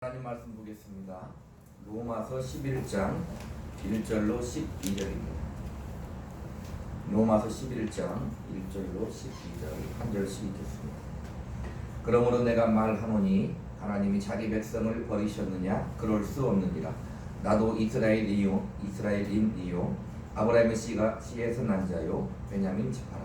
하나님 말씀 보겠습니다. 로마서 11장 1절로 12절입니다. 로마서 11장 1절로 12절 한 절씩 읽겠습니다. 그러므로 내가 말하노니 하나님이 자기 백성을 버리셨느냐? 그럴 수 없느니라. 나도 이스라엘인이요 아브라함의 씨에서 난 자요 베냐민 지파라.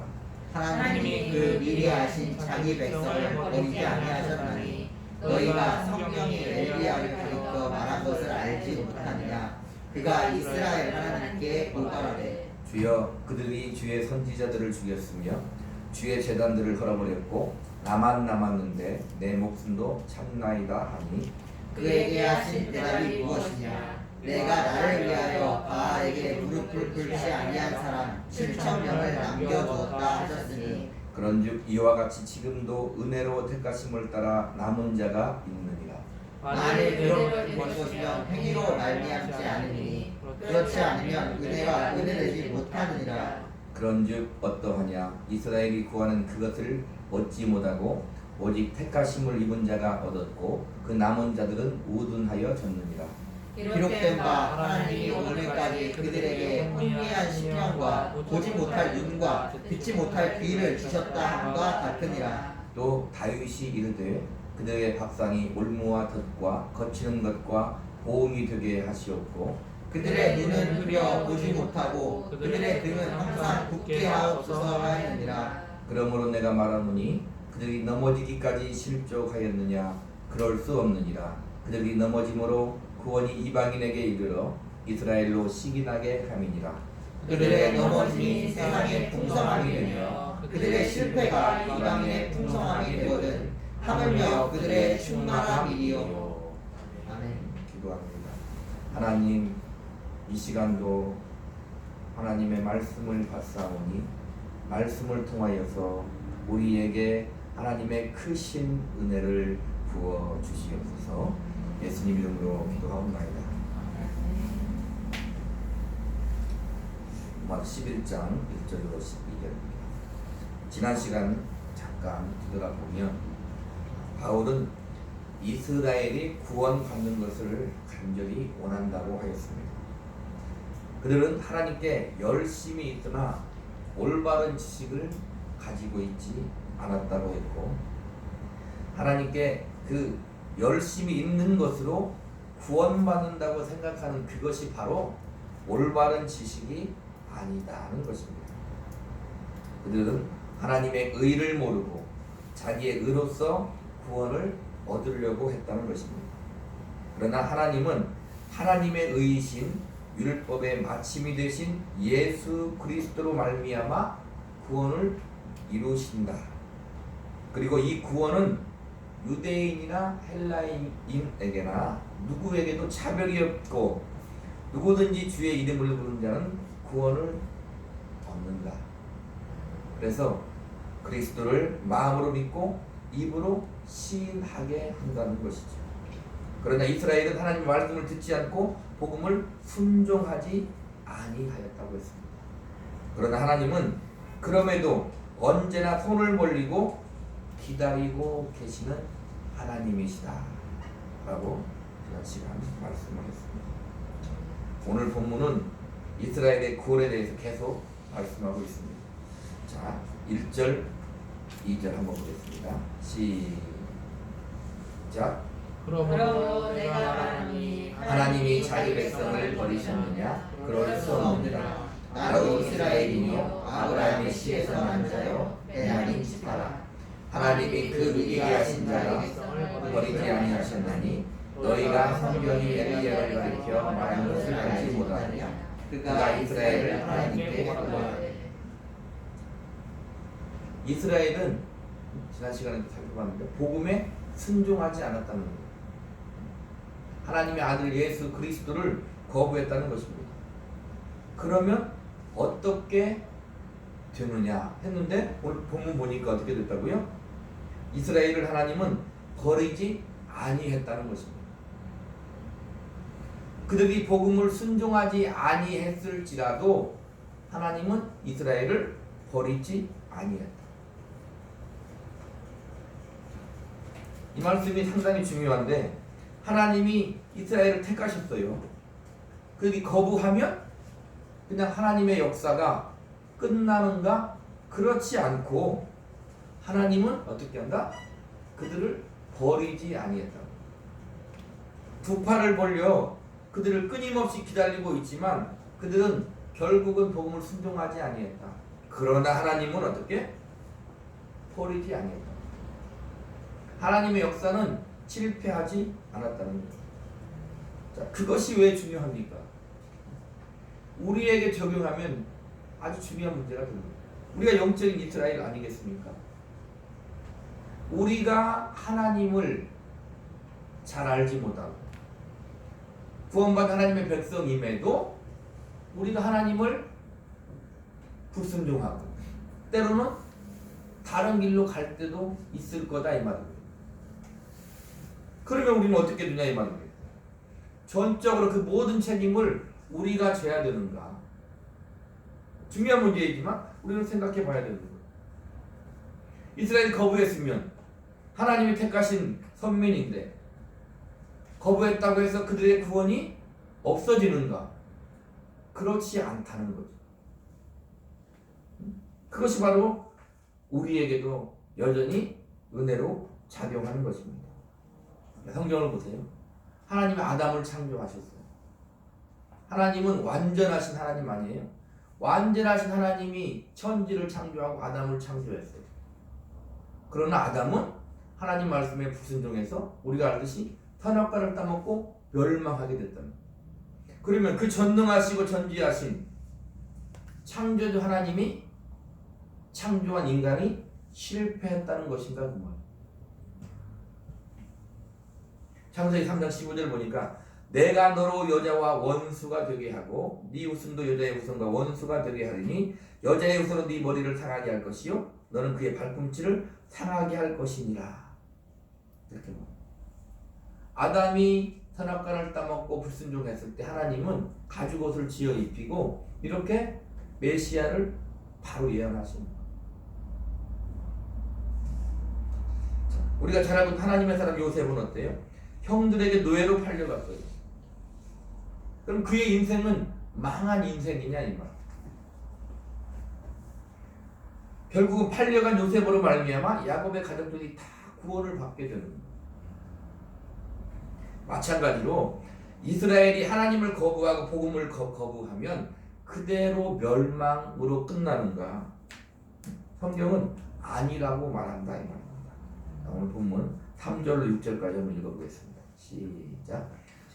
하나님이 그 미리 하신 자기 백성을 버리지 아니하셨나니 너희가 성경이 엘리야를 가리켜 말한 것을 알지 못하느냐. 그가 이스라엘 하나님께 보가라되 주여, 그들이 주의 선지자들을 죽였으며 주의 제단들을 헐어버렸고 나만 남았는데 내 목숨도 참나이다 하니 그에게 하신 대답이 무엇이냐. 내가 나를 위하여 바알에게 무릎을 꿇지 아니한 사람 7,000명을 남겨두었다 하셨으니 그런즉 이와 같이 지금도 은혜로 택하심을 따라 남은 자가 있느니라. 만일 그런 것이면 행위로 말미암지 않으니 그렇지 않으면 은혜가 은혜되지 못하느니라. 그런즉 어떠하냐? 이스라엘이 구하는 그것을 얻지 못하고 오직 택하심을 입은 자가 얻었고 그 남은 자들은 우둔하여 졌느니라. 기록된 바 하나님이 오늘까지 그들에게 혼미한 심령과 보지 못할 눈과 듣지 못할 귀를 주셨다 함과 같으니라. 또 다윗이 이르되 그들의 밥상이 올무와 덫과 거치는 것과 보응이 되게 하시옵고 그들의 눈은 흐려 보지 못하고 그들의 등은 항상 굳게 하옵소서 하였느니라. 그러므로 내가 말하노니 그들이 넘어지기까지 실족하였느냐? 그럴 수 없느니라. 그들이 넘어짐으로 구원이 이방인에게 이르러 이스라엘로 시기나게 함이니라. 그들의 넘어짐이 세상의 풍성함이 되며 그들의 실패가 이방인의 풍성함이 되거든 하물며 그들의 충만함이요. 아멘. 기도합니다. 하나님, 이 시간도 하나님의 말씀을 받사오니 말씀을 통하여서 우리에게 하나님의 크신 은혜를 부어 주시옵소서. 예수님 이름으로 기도하옵나이다. 로마서 11장 1절로 12절입니다. 지난 시간 잠깐 뒤돌아보면 바울은 이스라엘이 구원받는 것을 간절히 원한다고 하였습니다. 그들은 하나님께 열심히 있으나 올바른 지식을 가지고 있지 않았다고 했고 하나님께 그 열심히 있는 것으로 구원받는다고 생각하는 그것이 바로 올바른 지식이 아니다는 것입니다. 그들은 하나님의 의를 모르고 자기의 의로서 구원을 얻으려고 했다는 것입니다. 그러나 하나님은 하나님의 의이신 율법의 마침이 되신 예수 그리스도로 말미암아 구원을 이루신다. 그리고 이 구원은 유대인이나 헬라인에게나 누구에게도 차별이 없고 누구든지 주의 이름을 부르는 자는 구원을 얻는다. 그래서 그리스도를 마음으로 믿고 입으로 시인하게 한다는 것이죠. 그러나 이스라엘은 하나님의 말씀을 듣지 않고 복음을 순종하지 아니하였다고 했습니다. 그러나 하나님은 그럼에도 언제나 손을 벌리고 기다리고 계시는 하나님이시다 라고 지난 시간 말씀을 했습니다. 오늘 본문은 이스라엘의 구원에 대해서 계속 말씀하고 있습니다. 자, 1절 2절 한번 보겠습니다. 시작. 그러므로 내가 말하노니 하나님이 자기 백성을 버리셨느냐? 그럴 수 없느니라. 나도 이스라엘이요 아브라함의 씨에서 난 자요 베냐민 지파라. 하나님이 그 위대하신 자를 버리지 아니하셨나니 너희가 성경이 엘리야를 가리켜 말한 것을 알지 못하느냐? 그가 이스라엘을 하나님께 보가라되. 이스라엘은 지난 시간에 살펴봤는데 복음에 순종하지 않았다는 거예요. 하나님의 아들 예수 그리스도를 거부했다는 것입니다. 그러면 어떻게 되느냐 했는데 오늘 본문 보니까 어떻게 됐다고요? 이스라엘을 하나님은 버리지 아니했다는 것입니다. 그들이 복음을 순종하지 아니했을지라도 하나님은 이스라엘을 버리지 아니했다. 이 말씀이 상당히 중요한데 하나님이 이스라엘을 택하셨어요. 그게 거부하면 그냥 하나님의 역사가 끝나는가? 그렇지 않고 하나님은 어떻게 한다? 그들을 버리지 아니했다. 두 팔을 벌려 그들을 끊임없이 기다리고 있지만 그들은 결국은 복음을 순종하지 아니했다. 그러나 하나님은 어떻게? 버리지 아니했다. 하나님의 역사는 실패하지 않았다는 거예요. 자, 그것이 왜 중요합니까? 우리에게 적용하면 아주 중요한 문제가 됩니다. 우리가 영적인 이스라엘 아니겠습니까? 우리가 하나님을 잘 알지 못하고 구원받은 하나님의 백성임에도 우리가 하나님을 불순종하고 때로는 다른 길로 갈 때도 있을 거다 이 말이에요. 그러면 우리는 어떻게 되냐 이 말이에요. 전적으로 그 모든 책임을 우리가 져야 되는가? 중요한 문제이지만 우리는 생각해 봐야 되는 거예요. 이스라엘이 거부했으면 하나님이 택하신 선민인데 거부했다고 해서 그들의 구원이 없어지는가? 그렇지 않다는 거죠. 그것이 바로 우리에게도 여전히 은혜로 작용하는 것입니다. 성경을 보세요. 하나님이 아담을 창조하셨어요. 하나님은 완전하신 하나님 아니에요? 완전하신 하나님이 천지를 창조하고 아담을 창조했어요. 그러나 아담은 하나님 말씀에 불순종해서 우리가 알듯이 선악과를 따먹고 멸망하게 됐다는 거예요. 그러면 그 전능하시고 전지하신 창조주 하나님이 창조한 인간이 실패했다는 것인가 그 말. 창세기 3장 15절 보니까 내가 너로 여자와 원수가 되게 하고 네 후손도 여자의 후손과 원수가 되게 하리니 여자의 후손은 네 머리를 상하게 할 것이요 너는 그의 발꿈치를 상하게 할 것이니라. 이렇게 아담이 선악과를 따먹고 불순종했을 때 하나님은 가죽옷을 지어 입히고 이렇게 메시아를 바로 예언하십니다. 우리가 잘 알고 있는 하나님의 사람 요셉은 어때요? 형들에게 노예로 팔려갔어요. 그럼 그의 인생은 망한 인생이냐 이 말. 결국은 팔려간 요셉으로 말미암아 야곱의 가족들이 다 구원을 받게 되는 거예요. 마찬가지로 이스라엘이 하나님을 거부하고 복음을 거부하면 그대로 멸망으로 끝나는가? 성경은 아니라고 말한다 이 말입니다. 오늘 본문 3절로 6절까지 한번 읽어보겠습니다. 시작.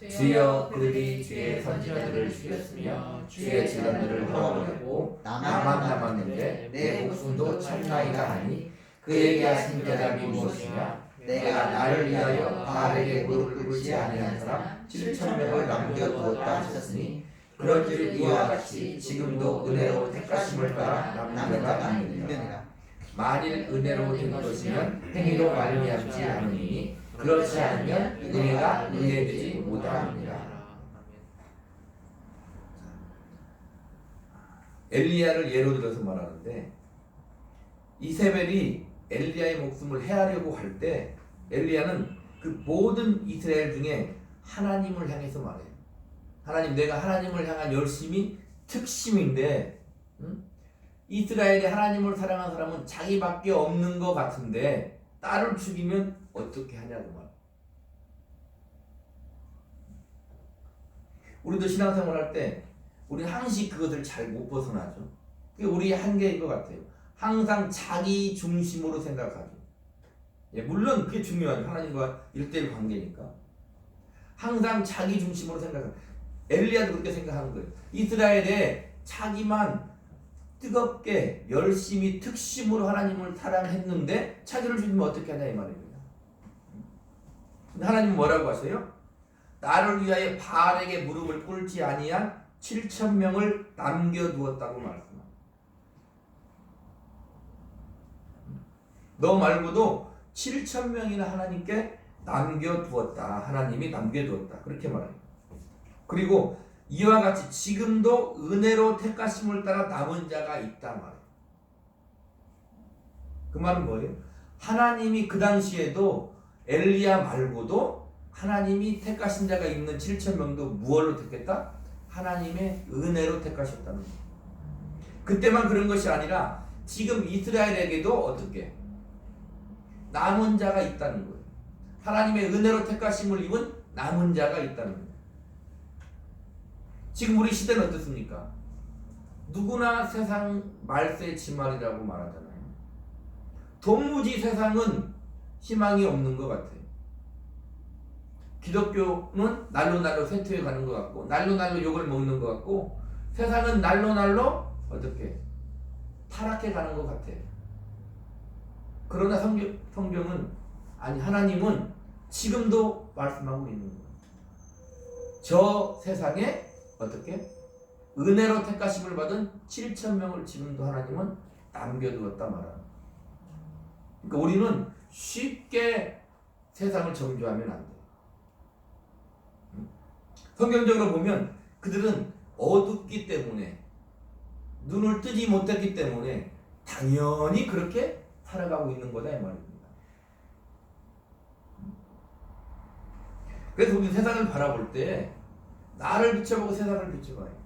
주여 그들이 주의 선지자들을 죽였으며 주의 제자들을 헐어버렸고 나만 남았는데 내 목숨도 참나이다 하니 그에게 하신 대답이 무엇이냐? 내가 나를 위하여 바알에게 무릎을 꿇지 아니한 사람 7,000명을 남겨두었다 하셨으니 그런즉 이와 같이 지금도 은혜로 택하심을 따라 남는 자가 많으니라. 만일 은혜로 된 것이면 행위로 말미암지 않으니 그렇지 않으면 은혜가 은혜되지 못합니다. 엘리야를 예로 들어서 말하는데 이세벨이 엘리야의 목숨을 해하려고 할 때 엘리야는 그 모든 이스라엘 중에 하나님을 향해서 말해요. 하나님, 내가 하나님을 향한 열심이 특심인데 이스라엘이 하나님을 사랑하는 사람은 자기밖에 없는 것 같은데 딸을 죽이면 어떻게 하냐고 말. 우리도 신앙생활 할 때 우리는 항상 그것을 잘 못 벗어나죠. 그게 우리의 한계인 것 같아요. 항상 자기 중심으로 생각하죠. 예, 물론 그게 중요하죠. 하나님과 1대1 관계니까. 항상 자기 중심으로 생각하죠. 엘리야도 그렇게 생각하는 거예요. 이스라엘에 자기만 뜨겁게 열심히 특심으로 하나님을 사랑했는데 차지를 주면 어떻게 하냐 이 말입니다. 근데 하나님은 뭐라고 하세요? 나를 위하여 바알에게 무릎을 꿇지 아니한 7,000명을 남겨두었다고 말씀합니다. 너 말고도 7,000명이나 하나님께 남겨두었다. 하나님이 남겨두었다. 그렇게 말해요. 그리고 이와 같이 지금도 은혜로 택하심을 따라 남은 자가 있다 말이에요. 그 말은 뭐예요? 하나님이 그 당시에도 엘리야 말고도 하나님이 택하신 자가 있는 7,000명도 무엇로 택했다? 하나님의 은혜로 택하셨다는 거예요. 그때만 그런 것이 아니라 지금 이스라엘에게도 어떻게 남은 자가 있다는 거예요. 하나님의 은혜로 택하심을 입은 남은 자가 있다는 거예요. 지금 우리 시대는 어떻습니까? 누구나 세상 말세의 지말이라고 말하잖아요. 도무지 세상은 희망이 없는 것 같아요. 기독교는 날로 쇠퇴해 가는 것 같고 날로 욕을 먹는 것 같고 세상은 날로 어떻게 타락해 가는 것 같아요. 그러나 성경은 아니 하나님은 지금도 말씀하고 있는 거예요. 저 세상에 어떻게 은혜로 택하심을 받은 7,000명을 지금도 하나님은 남겨두었다 말합니다. 그러니까 우리는 쉽게 세상을 정죄하면 안 돼요. 성경적으로 보면 그들은 어둡기 때문에 눈을 뜨지 못했기 때문에 당연히 그렇게 살아가고 있는 거다 이 말입니다. 그래서 우리 세상을 바라볼 때 나를 비춰보고 세상을 비춰봐요.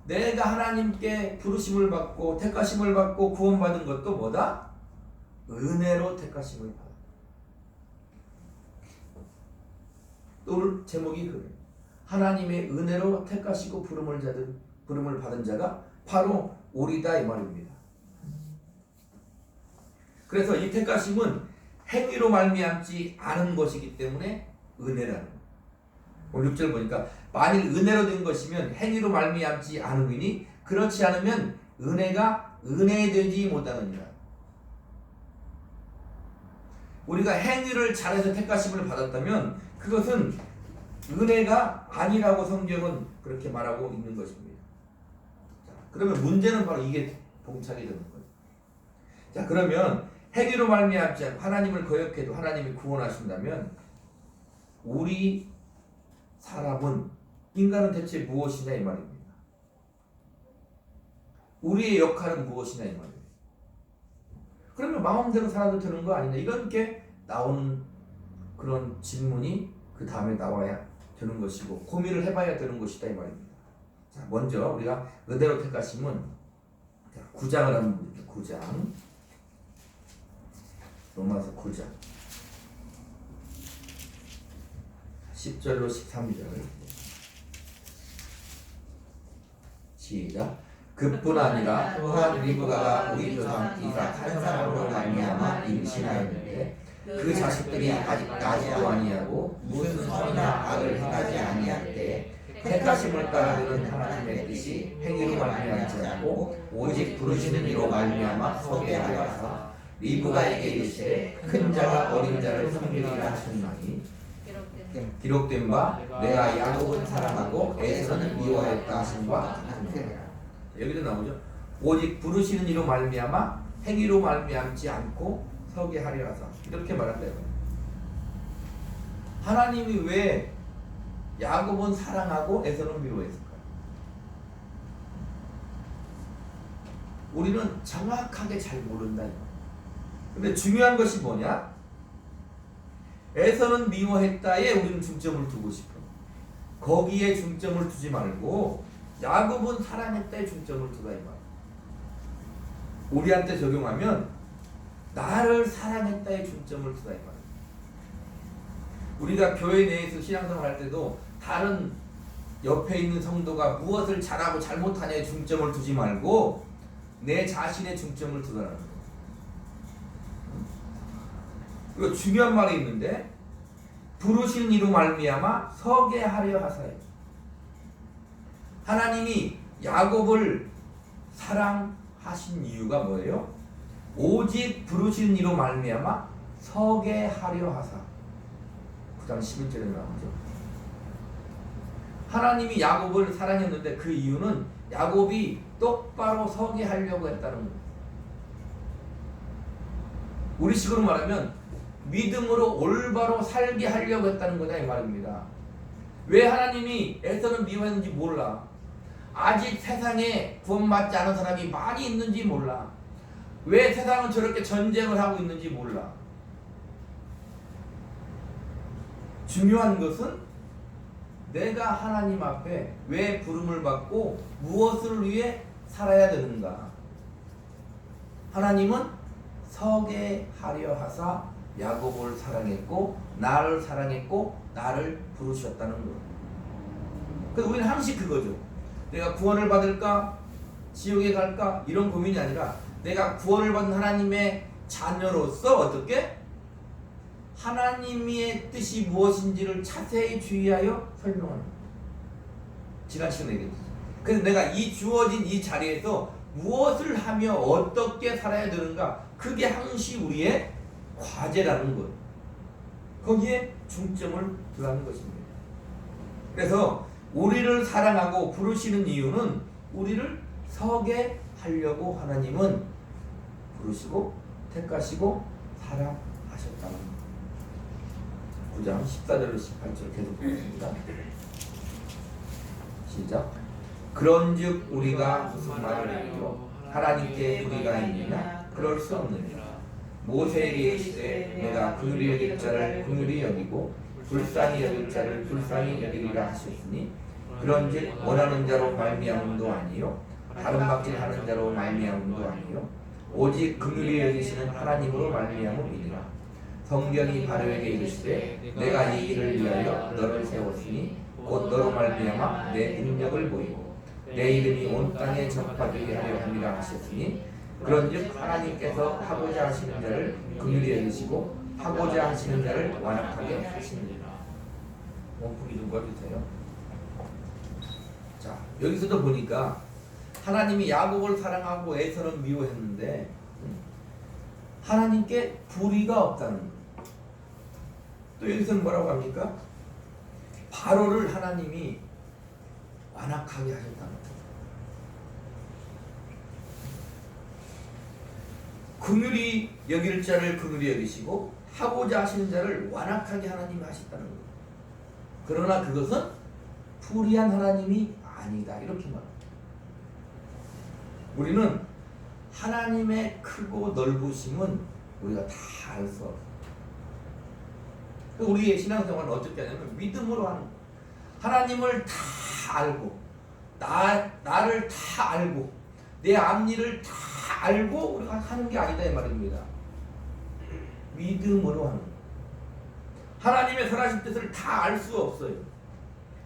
내가 하나님께 부르심을 받고 택하심을 받고 구원받은 것도 뭐다? 은혜로 택하심을 받아. 또 제목이 그래요. 하나님의 은혜로 택하시고 부름을 받은 자가 바로 우리다 이 말입니다. 그래서 이 택하심은 행위로 말미암지 않은 것이기 때문에 은혜라는 거예요. 오늘 6절 보니까 만일 은혜로 된 것이면 행위로 말미암지 않으니 그렇지 않으면 은혜가 은혜되지 못하느니라. 우리가 행위를 잘해서 택하심을 받았다면 그것은 은혜가 아니라고 성경은 그렇게 말하고 있는 것입니다. 자, 그러면 문제는 바로 이게 봉착이 되는 거예요. 자, 그러면 행위로 말미암지 않고 하나님을 거역해도 하나님이 구원하신다면 우리 사람은 인간은 대체 무엇이냐 이 말입니다. 우리의 역할은 무엇이냐 이 말이에요. 그러면 마음대로 살아도 되는 거 아니냐 이렇게 나오는 그런 질문이 그 다음에 나와야 되는 것이고 고민을 해봐야 되는 것이다 이 말입니다. 자, 먼저 우리가 은혜로 택하심은 9장을 한번 볼게요. 9장 로마서 9장 10절로 13절 시작. 그뿐 아니라 또한 리브가가 우리 조상 이삭 한 사람으로 말미암아 임신하였는데 그 자식들이 아직 나지도 아니하고 무슨 선이나 악을 행하지 아니할 때 택하심을 따르는 하나님의 뜻이 행위로 말미암지 않고 오직 부르시는 이로 말미암아 서게 하려 하사 리브가에게 이르시되 큰 자가 어린 자를 섬기리라 하셨나니 기록된 바 내가 야곱은 사랑하고 에서는 미워했다 하심과 같으니라. 여기도 나오죠. 오직 부르시는 이로 말미암아 행위로 말미암지 않고 서게 하려 하사 이렇게 말한대요. 하나님이 왜 야곱은 사랑하고 에서는 미워했을까요? 우리는 정확하게 잘 모른다. 근데 중요한 것이 뭐냐? 에서는 미워했다에 우리는 중점을 두고 싶어. 거기에 중점을 두지 말고 야곱은 사랑했다에 중점을 두라 이 말. 우리한테 적용하면 나를 사랑했다에 중점을 두라 이 말. 우리가 교회 내에서 신앙생활 할 때도 다른 옆에 있는 성도가 무엇을 잘하고 잘못하냐에 중점을 두지 말고 내 자신의 중점을 두라는 거예요. 그리고 중요한 말이 있는데 부르신 이로 말미암아 서게 하려 하사요. 하나님이 야곱을 사랑하신 이유가 뭐예요? 오직 부르신 이로 말미암아 서게 하려 하사. 9장 11절에 나오죠. 하나님이 야곱을 사랑했는데 그 이유는 야곱이 똑바로 서게 하려고 했다는 거예요. 우리식으로 말하면 믿음으로 올바로 살게 하려고 했다는 거다 이 말입니다. 왜 하나님이 에서는 미워했는지 몰라. 아직 세상에 구원받지 않은 사람이 많이 있는지 몰라. 왜 세상은 저렇게 전쟁을 하고 있는지 몰라. 중요한 것은 내가 하나님 앞에 왜 부름을 받고 무엇을 위해 살아야 되는가. 하나님은 서게 하려 하사 야곱을 사랑했고 나를 사랑했고 나를 부르셨다는 거. 그래서 우리는 항상 그거죠. 내가 구원을 받을까 지옥에 갈까 이런 고민이 아니라 내가 구원을 받은 하나님의 자녀로서 어떻게 하나님의 뜻이 무엇인지를 자세히 주의하여 설명하는 거예요. 지난 시간에 얘기했죠. 그래서 내가 이 주어진 이 자리에서 무엇을 하며 어떻게 살아야 되는가, 그게 항시 우리의 과제라는 거예요. 거기에 중점을 두라는 것입니다. 그래서 우리를 사랑하고 부르시는 이유는 우리를 서게 하려고 하나님은 부르시고 택하시고 사랑하셨다는 거예요. 9장 14절로 18절 계속 보겠습니다. 시작. 그런즉 우리가 무슨 말을 하리요? 하나님께 불의가 있느냐? 그럴 수 없느니라. 모세에게 이르시되 내가 긍휼히 여길 자를 긍휼히 여기고 불쌍히 여길 자를 불쌍히 여기리라 하셨으니 그런즉 원하는 자로 말미암음도 아니요 다른 박질하는 자로 말미암음도 아니요 오직 긍휼히 여기시는 하나님으로 말미암음이니라. 성경이 바로에게 이르시되 내가 이 일을 위하여 너를 세웠으니 곧 너로 말미암아 내 능력을 보이고 내 이름이 온 땅에 전파되게 하려 함이라 하셨으니 그런즉 하나님께서 하고자 하시는 자를 긍휼히 여기시고 하고자 하시는 자를 완악하게 하시느니라. 원풍이 좀 꺼주세요. 자, 여기서도 보니까 하나님이 야곱을 사랑하고 에서는 미워했는데 하나님께 불의가 없다는 거예요. 또 여기서는 뭐라고 합니까? 바로를 하나님이 완악하게 하셨다는 거예요. 긍휼히 여길 자를 긍휼히 여기시고 하고자 하시는 자를 완악하게 하나님이 하셨다는 거예요. 그러나 그것은 불의한 하나님이 아니다 이렇게 말합니다. 우리는 하나님의 크고 넓으심은 우리가 다 알 수 없어요. 우리의 신앙생활은 어떻게 하냐면 믿음으로 하는 거예요. 하나님을 다 알고 나를 다 알고 내 앞일을 다 알고 우리가 하는 게 아니다 이 말입니다. 믿음으로 하는 거예요. 하나님의 선하신 뜻을 다 알 수 없어요.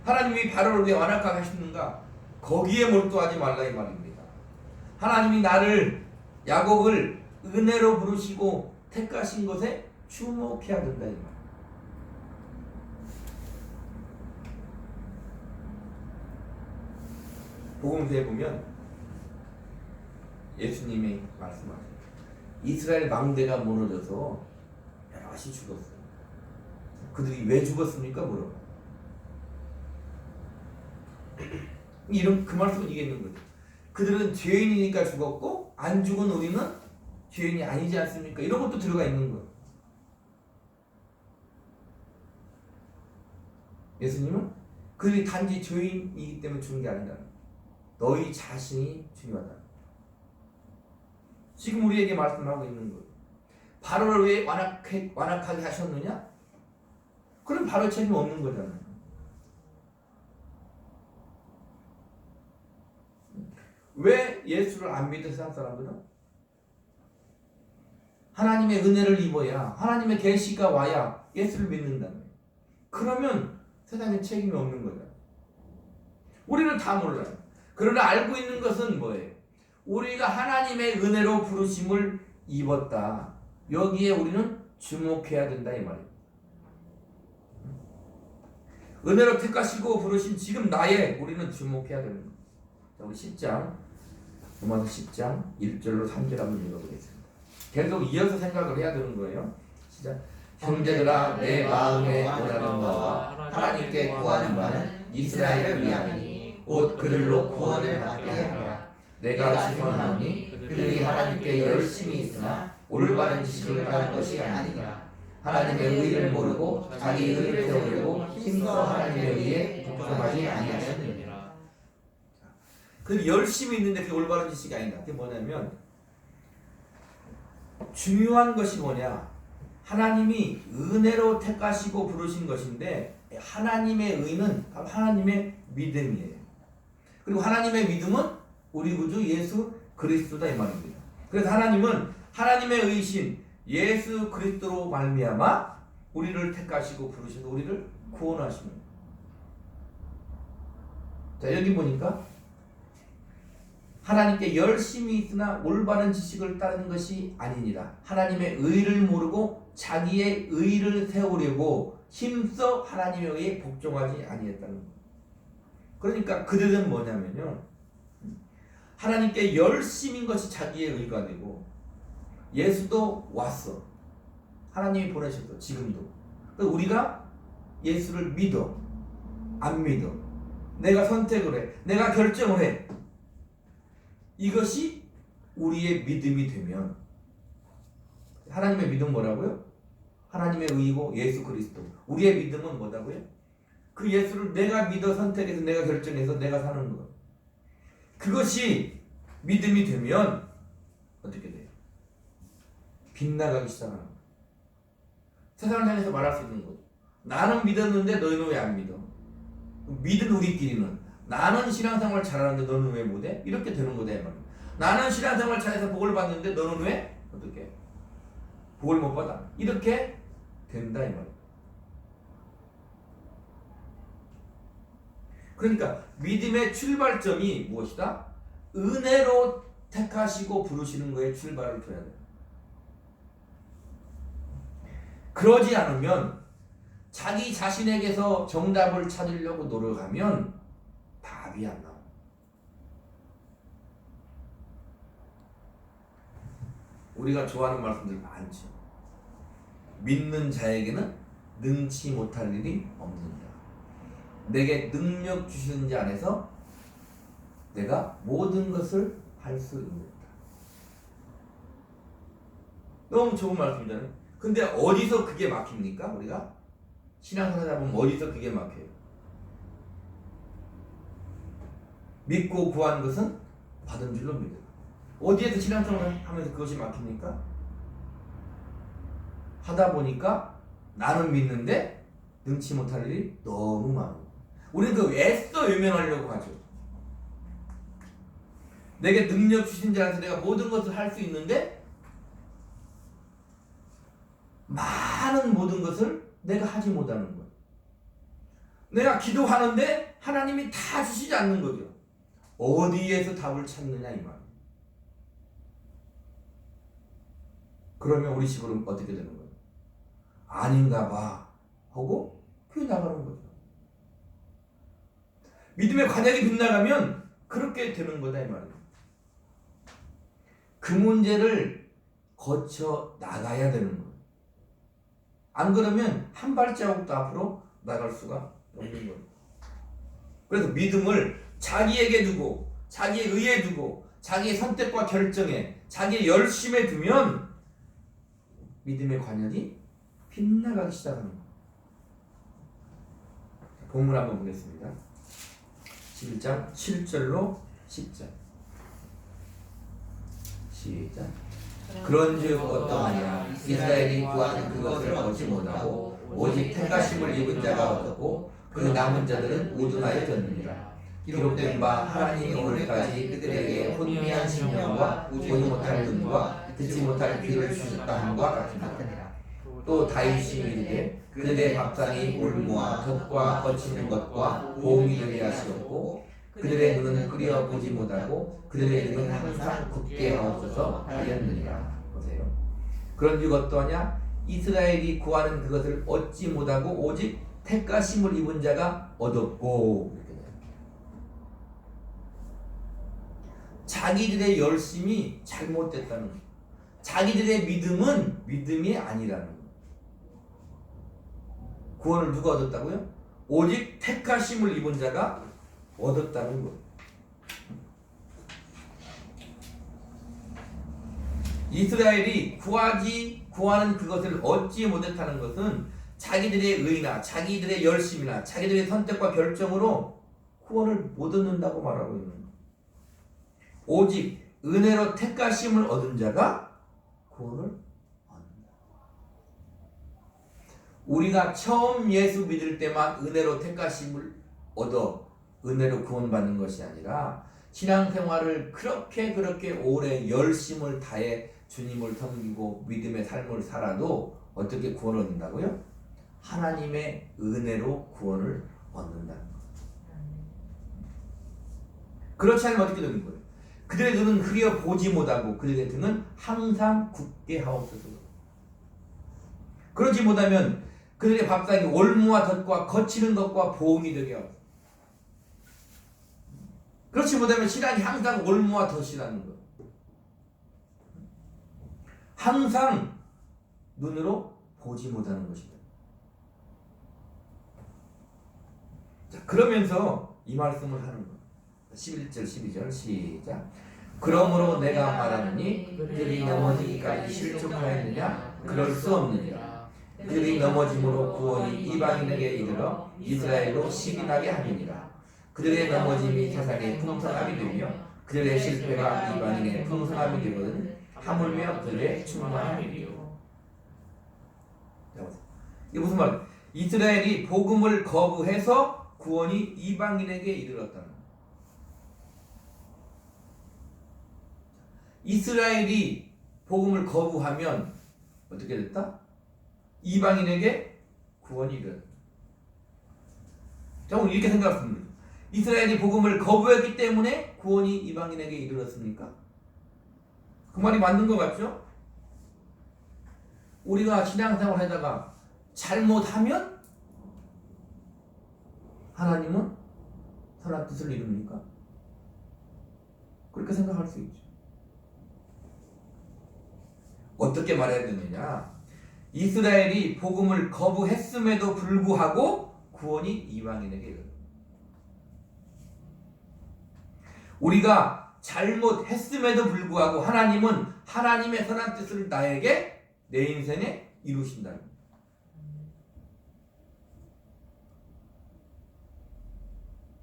하나님이 바로를 왜 완악하게 하시는가? 거기에 몰두하지 말라 이 말입니다. 하나님이 나를 야곱을 은혜로 부르시고 택하신 것에 주목해야 된다 이 말. 복음서에 보면 예수님이 말씀하세요. 이스라엘 망대가 무너져서 여럿이 죽었어요. 그들이 왜 죽었습니까? 물어봐. 이런 그 말씀은 이게 있는 거죠. 그들은 죄인이니까 죽었고 안 죽은 우리는 죄인이 아니지 않습니까? 이런 것도 들어가 있는 거예요. 예수님은 그들이 단지 죄인이기 때문에 죽은 게 아니다. 너희 자신이 중요하다. 지금 우리에게 말씀하고 있는 거예요. 바로를 왜 완악하게 하셨느냐? 그럼 바로 책임 없는 거잖아요. 왜 예수를 안 믿은 세상 사람들은? 하나님의 은혜를 입어야 하나님의 계시가 와야 예수를 믿는다며. 그러면 세상에 책임이 없는 거잖아요. 우리는 다 몰라요. 그러나 알고 있는 것은 뭐예요? 우리가 하나님의 은혜로 부르심을 입었다. 여기에 우리는 주목해야 된다 이 말이에요. 은혜로 택하시고 부르신 지금 나에 우리는 주목해야 되는 거예요. 자, 우리 10장 로마서 10장 1절로 3절 한번 읽어보겠습니다. 계속 이어서 생각을 해야 되는 거예요. 시작. 형제들아 내 마음에 원하는 바와 하나님께 구하는 바는 이스라엘을 위함이니 곧 그들로 구원을 받게 하라. 내가 증언하노니 그들이 하나님께 열심히 있으나 올바른 지식을 따를 것이 아니라 하나님의 의를 모르고 자기 의를 세우려고 힘써 하나님의 의에 복종하지 아니하셨느니라. 그 열심히 있는데 그게 올바른 지식이 아니다. 그게 뭐냐면 중요한 것이 뭐냐? 하나님이 은혜로 택하시고 부르신 것인데 하나님의 의는 하나님의 믿음이에요. 그리고 하나님의 믿음은 우리 구주 예수 그리스도다 이 말입니다. 그래서 하나님은 하나님의 의신 예수 그리스도로 말미암아 우리를 택하시고 부르셔서 우리를 구원하시는 거예요. 자, 여기 보니까 하나님께 열심히 있으나 올바른 지식을 따르는 것이 아니니라. 하나님의 의를 모르고 자기의 의를 세우려고 힘써 하나님의 의에 복종하지 아니했다는 거예요. 그러니까 그들은 뭐냐면요, 하나님께 열심인 것이 자기의 의가 되고 예수도 왔어. 하나님이 보내셨어. 지금도. 그래서 우리가 예수를 믿어. 안 믿어. 내가 선택을 해. 내가 결정을 해. 이것이 우리의 믿음이 되면 하나님의 믿음 뭐라고요? 하나님의 의고 예수 그리스도. 우리의 믿음은 뭐라고요? 그 예수를 내가 믿어 선택해서 내가 결정해서 내가 사는 것. 그것이 믿음이 되면 어떻게 돼요? 빗나가기 시작하는 거예요. 세상을 향해서 말할 수 있는 거죠. 나는 믿었는데 너희는 왜 안 믿어? 믿은 우리끼리는 나는 신앙생활 잘하는데 너는 왜 못해? 이렇게 되는 거다 이 말이야. 나는 신앙생활 잘해서 복을 받는데 너는 왜 어떻게 복을 못 받아? 이렇게 된다 이 말이야. 그러니까 믿음의 출발점이 무엇이다? 은혜로 택하시고 부르시는 거에 출발을 둬야 돼요. 그러지 않으면 자기 자신에게서 정답을 찾으려고 노력하면 답이 안 나와. 우리가 좋아하는 말씀들 많죠. 믿는 자에게는 능치 못할 일이 없는다. 내게 능력 주시는 자 안에서 내가 모든 것을 할 수 있는다. 너무 좋은 말씀이잖아요. 근데 어디서 그게 막힙니까? 우리가 신앙생활 하다 보면 어디서 그게 막혀요? 믿고 구한 것은 받은 줄로 믿어. 어디에서 신앙생활을 하면서 그것이 막힙니까? 하다 보니까 나는 믿는데 능치 못할 일이 너무 많아. 우리는 그 애써 외면하려고 하죠. 내게 능력 주신 자한테 내가 모든 것을 할 수 있는데 많은 모든 것을 내가 하지 못하는 거예요. 내가 기도하는데 하나님이 다 주시지 않는 거죠. 어디에서 답을 찾느냐 이 말. 그러면 우리 식으로 어떻게 되는 거예요? 아닌가 봐 하고 교회 나가는 거죠. 믿음의 관약이 빗나가면 그렇게 되는 거다 이 말이에요. 그 문제를 거쳐 나가야 되는 거예요. 안 그러면 한 발자국도 앞으로 나갈 수가 없는 거예요. 그래서 믿음을 자기에게 두고 자기의 의에 두고 자기의 선택과 결정에 자기의 열심에 두면 믿음의 관역이 빗나가기 시작하는 거예요. 본문 한번 보겠습니다. 11장 7절로 10절 시작. 그런즉 어떠하냐 이스라엘이 구하는 그것을 얻지 못하고 오직 택하심을 입은 자가 얻었고 그 남은 자들은 우둔하여졌느니라. 기록된 바 하나님이 오늘까지 그들에게 혼미한 심령과 보지 못할 눈과 듣지 못할 귀를 주셨다 함과 같으니라. 또 다윗이 이르되 그들의 밥상이 올무와 젖과 거치는 것과 보응이 되게 하시었고 그들의 눈은 끓여 보지 못하고 그들의 눈은 항상 굳게 하옵소서 하였느니라. 보세요. 그런즉 어떠하냐 이스라엘이 구하는 그것을 얻지 못하고 오직 택하심을 입은 자가 얻었고. 자기들의 열심이 잘못됐다는 거예요. 자기들의 믿음은 믿음이 아니라는 거예요. 구원을 누가 얻었다고요? 오직 택하심을 입은 자가 얻었다는 거예요. 이스라엘이 구하는 그것을 얻지 못했다는 것은 자기들의 의나 자기들의 열심이나 자기들의 선택과 결정으로 구원을 못 얻는다고 말하고 있는 거예요. 오직 은혜로 택하심을 얻은 자가 구원을 얻는다. 우리가 처음 예수 믿을 때만 은혜로 택하심을 얻어 은혜로 구원받는 것이 아니라 신앙생활을 그렇게 오래 열심을 다해 주님을 섬기고 믿음의 삶을 살아도 어떻게 구원을 얻는다고요? 하나님의 은혜로 구원을 얻는다는 것. 그렇지 않으면 어떻게 되는 거예요? 그들의 눈은 흐려 보지 못하고 그들의 등은 항상 굳게 하옵소서. 그러지 못하면 그들의 밥상이 올무와 덫과 거치는 것과 보응이 되게 하옵소서. 그렇지 못하면 신앙이 항상 올무와 덫이라는 거예요. 항상 눈으로 보지 못하는 것이다. 자, 그러면서 이 말씀을 하는 거예요. 11절 12절 시작. 그러므로 내가 말하노니 그들이 넘어지기까지 실족하였느냐? 그럴 수 없느니라. 그들이 넘어짐으로 구원이 이방인에게 이르러 이스라엘로 시민하게 함이니라. 그들의 넘어짐이 세상의 풍성함이 되며 그들의 실패가 이방인의 풍성함이 되거든 하물며 그들의 충만함이리요. 이게 무슨 말이에요? 이스라엘이 복음을 거부해서 구원이 이방인에게 이르렀다는 거예요. 이스라엘이 복음을 거부하면 어떻게 됐다? 이방인에게 구원이 이르렀다. 자, 오늘 이렇게 생각했습니다. 이스라엘이 복음을 거부했기 때문에 구원이 이방인에게 이르렀습니까? 그 말이 맞는 것 같죠? 우리가 신앙생활 하다가 잘못하면 하나님은 선한 뜻을 이룹니까? 그렇게 생각할 수 있죠. 어떻게 말해야 되느냐? 이스라엘이 복음을 거부했음에도 불구하고 구원이 이방인에게 이르렀다. 우리가 잘못했음에도 불구하고 하나님은 하나님의 선한 뜻을 나에게 내 인생에 이루신다는 거예요.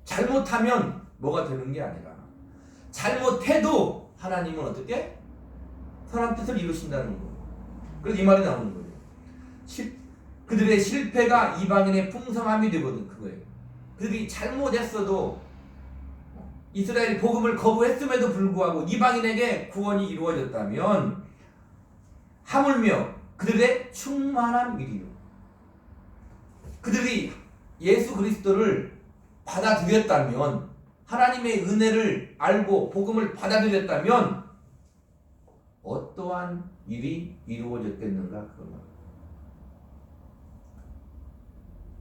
잘못하면 뭐가 되는 게 아니라 잘못해도 하나님은 어떻게? 선한 뜻을 이루신다는 거예요. 그래서 이 말이 나오는 거예요. 그들의 실패가 이방인의 풍성함이 되거든. 그거예요. 그들이 잘못했어도 이스라엘이 복음을 거부했음에도 불구하고 이방인에게 구원이 이루어졌다면 하물며 그들의 충만한 일이요. 그들이 예수 그리스도를 받아들였다면 하나님의 은혜를 알고 복음을 받아들였다면 어떠한 일이 이루어졌겠는가 그 말.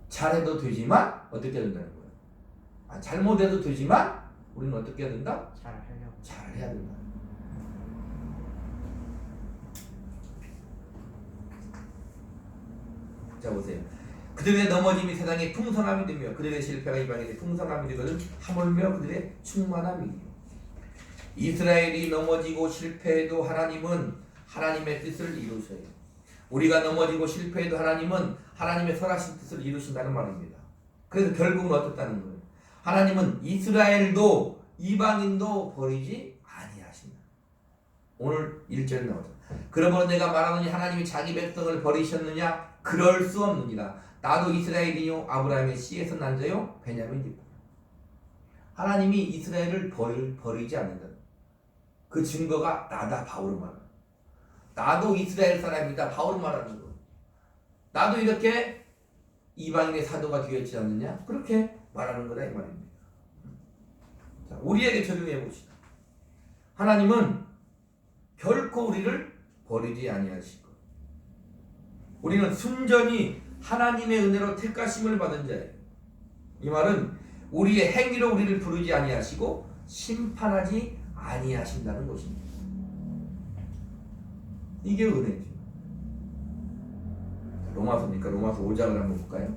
잘해도 되지만 어떻게 된다는 거예요? 잘못해도 되지만 우리는 어떻게 해야 된다? 잘해야 된다. 자 보세요. 그들의 넘어짐이 세상의 풍성함이 되며 그들의 실패가 이방인의 풍성함이 되거든 하물며 그들의 충만함이요. 이스라엘이 넘어지고 실패해도 하나님은 하나님의 뜻을 이루셔요. 우리가 넘어지고 실패해도 하나님은 하나님의 선하신 뜻을 이루신다는 말입니다. 그래서 결국은 어떻다는 거예요? 하나님은 이스라엘도 이방인도 버리지 아니하신다. 오늘 1절에 나오죠. 그러므로 내가 말하노니 하나님이 자기 백성을 버리셨느냐? 그럴 수 없느니라. 나도 이스라엘이요 아브라함의 씨에서 난 자요 베냐민이다. 하나님이 이스라엘을 버리지 않는다. 그 증거가 나다. 바울은 말하는. 나도 이스라엘 사람이다. 바울은 말하는 거. 나도 이렇게 이방인의 사도가 되었지 않느냐? 그렇게 말하는 거다 이 말입니다. 자, 우리에게 적용해 봅시다. 하나님은 결코 우리를 버리지 아니하실 것. 우리는 순전히 하나님의 은혜로 택하심을 받은 자예요. 이 말은 우리의 행위로 우리를 부르지 아니하시고 심판하지 아니하신다는 것입니다. 이게 은혜죠. 로마서니까 로마서 5장을 한번 볼까요?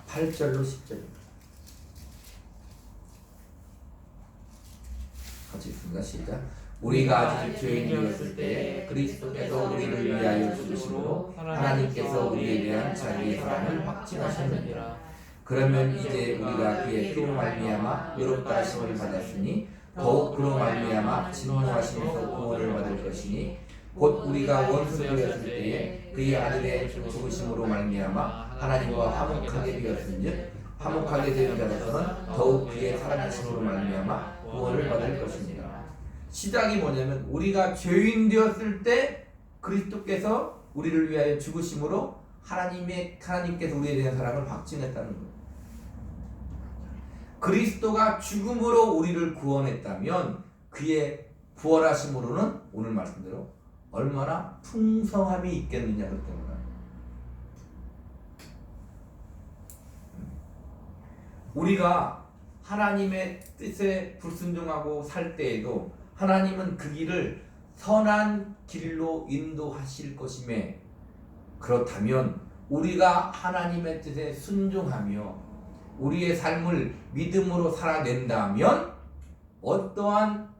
(8절로 10절) 같이 읽습니다. 시작. 우리가 아직 죄인이었을 때 그리스도께서 우리를 위하여 죽으심으로 하나님께서 우리에 대한 자기의 사랑을 확증하셨느니라. 그러면 이제 우리가 그의 피로 말미암아 의롭다 하심을 받았으니 더욱 그로 말미암아 진노하심에서 구원을 받을 것이니 곧 우리가 원수가 되었을 때에 그의 아들의 죽으심으로 말미암아 하나님과 화목하게 되었은즉 화목하게 된 자로서는 더욱 그의 살아나심으로 말미암아 구원을 받을 것입니다. 시작이 뭐냐면 우리가 죄인 되었을 때 그리스도께서 우리를 위하여 죽으심으로 하나님께서 우리에 대한 사랑을 확증했다는 거예요. 그리스도가 죽음으로 우리를 구원했다면 그의 부활하심으로는 오늘 말씀대로 얼마나 풍성함이 있겠느냐 그렇게 말합니다. 우리가 하나님의 뜻에 불순종하고 살 때에도 하나님은 그 길을 선한 길로 인도하실 것임에 그렇다면 우리가 하나님의 뜻에 순종하며 우리의 삶을 믿음으로 살아낸다면 어떠한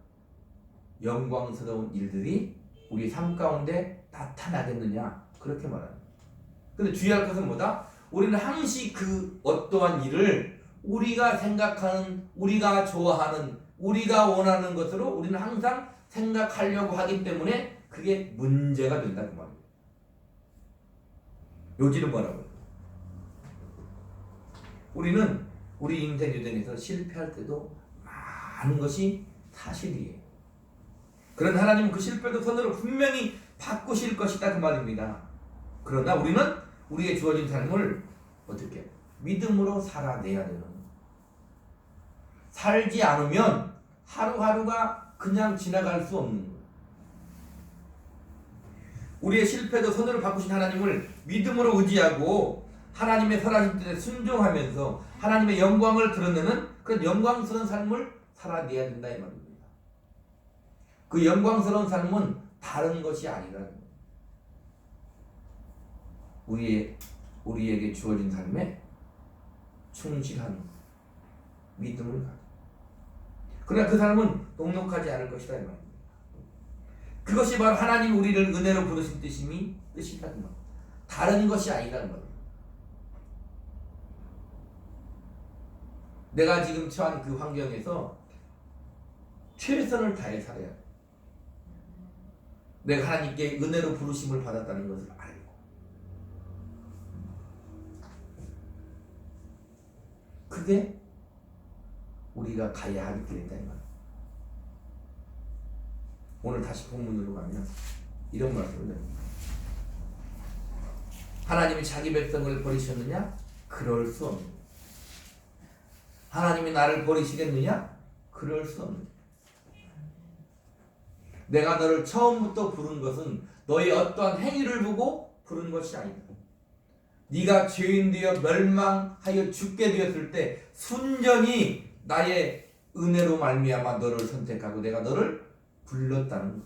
영광스러운 일들이 우리 삶 가운데 나타나겠느냐 그렇게 말합니다. 근데 주의할 것은 뭐다? 우리는 항시 그 어떠한 일을 우리가 생각하는, 우리가 좋아하는, 우리가 원하는 것으로 우리는 항상 생각하려고 하기 때문에 그게 문제가 된다 그 말입니다. 요지는 뭐라고요? 우리는 우리 인생 여정에서 실패할 때도 많은 것이 사실이에요. 그런 하나님은 그 실패도 선으로 분명히 바꾸실 것이다 그 말입니다. 그러나 우리는 우리의 주어진 삶을 어떻게 믿음으로 살아내야 되는 거예요. 살지 않으면 하루하루가 그냥 지나갈 수 없는 거예요. 우리의 실패도 선으로 바꾸신 하나님을 믿음으로 의지하고 하나님의 선하신 뜻에 순종하면서 하나님의 영광을 드러내는 그런 영광스러운 삶을 살아내야 된다 이 말입니다. 그 영광스러운 삶은 다른 것이 아니라 우리에게 주어진 삶에 충실한 믿음을 가져. 그러나 그 삶은 녹록하지 않을 것이다 이 말입니다. 그것이 바로 하나님 우리를 은혜로 부르신 뜻이다 그 말입니다. 다른 것이 아니라는 말입니다. 내가 지금 처한 그 환경에서 최선을 다해 살아야 돼. 내가 하나님께 은혜로 부르심을 받았다는 것을 알고 그게 우리가 가야 할 길이다 이 말이야. 오늘 다시 본문으로 가면 이런 말씀을 드립니다. 하나님이 자기 백성을 버리셨느냐? 그럴 수 없는. 하나님이 나를 버리시겠느냐? 그럴 수 없는. 내가 너를 처음부터 부른 것은 너의 어떠한 행위를 보고 부른 것이 아니다. 네가 죄인 되어 멸망하여 죽게 되었을 때 순전히 나의 은혜로 말미암아 너를 선택하고 내가 너를 불렀다는 것.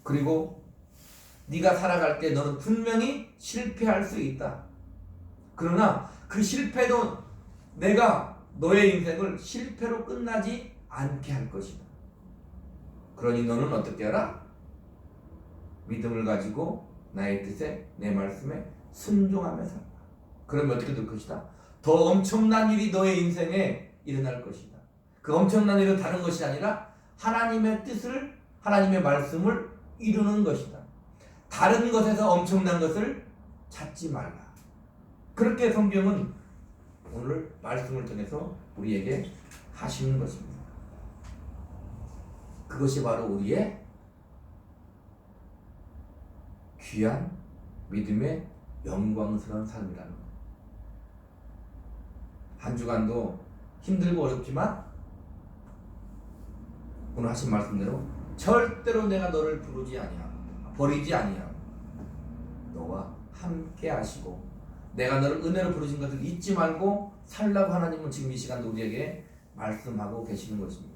그리고 네가 살아갈 때 너는 분명히 실패할 수 있다. 그러나 그 실패도 내가 너의 인생을 실패로 끝나지 않게 할 것이다. 그러니 너는 어떻게 하라? 믿음을 가지고 나의 뜻에 내 말씀에 순종하며 살라. 그러면 어떻게 될 것이다? 더 엄청난 일이 너의 인생에 일어날 것이다. 그 엄청난 일은 다른 것이 아니라 하나님의 뜻을, 하나님의 말씀을 이루는 것이다. 다른 것에서 엄청난 것을 찾지 말라. 그렇게 성경은 오늘 말씀을 통해서 우리에게 하시는 것입니다. 그것이 바로 우리의 귀한 믿음의 영광스러운 삶이라는 것. 한 주간도 힘들고 어렵지만 오늘 하신 말씀대로 절대로 내가 너를 부르지 아니하고 버리지 아니하고 너와 함께 하시고 내가 너를 은혜로 부르신 것을 잊지 말고 살라고 하나님은 지금 이 시간도 우리에게 말씀하고 계시는 것입니다.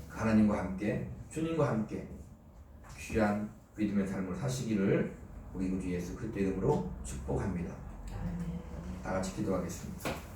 하나님과 함께 주님과 함께 귀한 믿음의 삶을 사시기를 우리 구주 예수 그리스도 이름으로 축복합니다. 다 같이 기도하겠습니다.